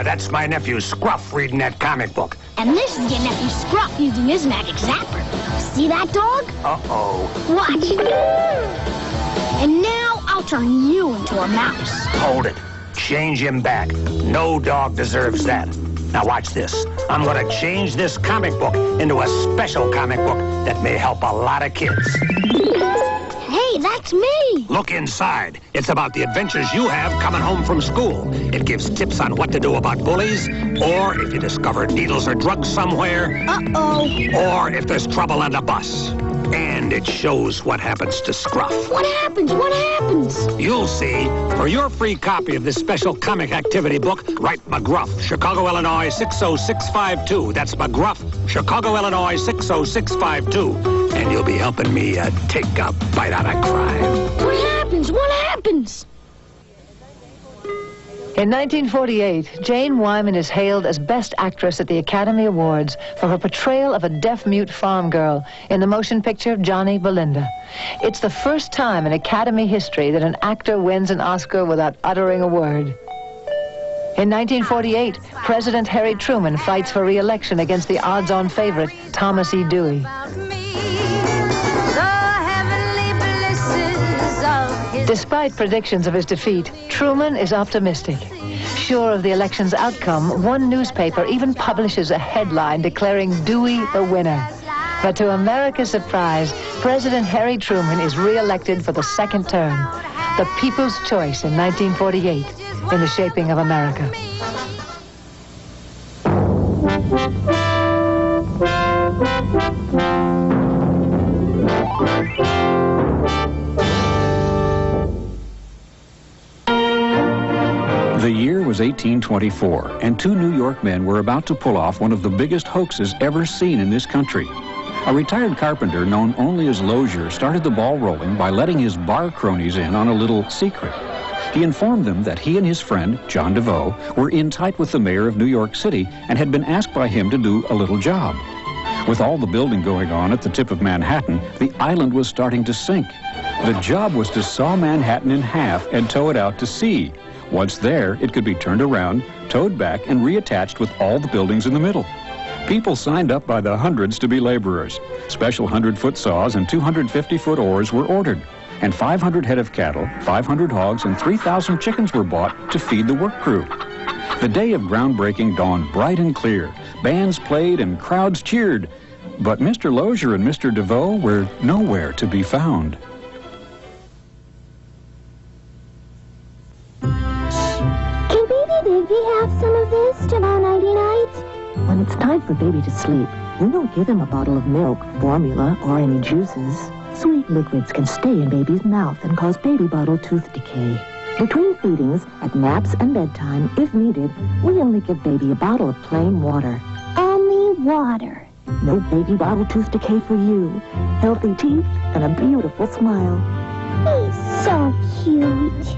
That's my nephew Scruff reading that comic book. And this is your nephew Scruff using his magic zapper. See that, dog? Uh-oh. Watch. And now I'll turn you into a mouse. Hold it. Change him back. No dog deserves that. Now watch this. I'm gonna change this comic book into a special comic book that may help a lot of kids. Hey, that's me. Look inside. It's about the adventures you have coming home from school. It gives tips on what to do about bullies, or if you discover needles or drugs somewhere. Uh-oh. Or if there's trouble on the bus. And it shows what happens to Scruff. What happens? What happens? You'll see. For your free copy of this special comic activity book, write McGruff, Chicago, Illinois, 60652. That's McGruff, Chicago, Illinois, 60652. And you'll be helping me take a bite out of crime. What happens? What happens? In 1948, Jane Wyman is hailed as Best Actress at the Academy Awards for her portrayal of a deaf-mute farm girl in the motion picture Johnny Belinda. It's the first time in Academy history that an actor wins an Oscar without uttering a word. In 1948, President Harry Truman fights for re-election against the odds-on favorite, Thomas E. Dewey. Despite predictions of his defeat, Truman is optimistic. Sure of the election's outcome, one newspaper even publishes a headline declaring Dewey the winner. But to America's surprise, President Harry Truman is re-elected for the second term. The people's choice in 1948 in the shaping of America. The year was 1824, and two New York men were about to pull off one of the biggest hoaxes ever seen in this country. A retired carpenter known only as Lozier started the ball rolling by letting his bar cronies in on a little secret. He informed them that he and his friend, John DeVoe, were in tight with the mayor of New York City and had been asked by him to do a little job. With all the building going on at the tip of Manhattan, the island was starting to sink. The job was to saw Manhattan in half and tow it out to sea. Once there, it could be turned around, towed back, and reattached with all the buildings in the middle. People signed up by the hundreds to be laborers. Special 100-foot saws and 250-foot oars were ordered. And 500 head of cattle, 500 hogs, and 3,000 chickens were bought to feed the work crew. The day of groundbreaking dawned bright and clear. Bands played and crowds cheered. But Mr. Lozier and Mr. DeVoe were nowhere to be found. Did we have some of this tomorrow nighty-night? When it's time for baby to sleep, we don't give him a bottle of milk, formula, or any juices. Sweet liquids can stay in baby's mouth and cause baby bottle tooth decay. Between feedings, at naps and bedtime, if needed, we only give baby a bottle of plain water. Only water. No baby bottle tooth decay for you. Healthy teeth and a beautiful smile. He's so cute.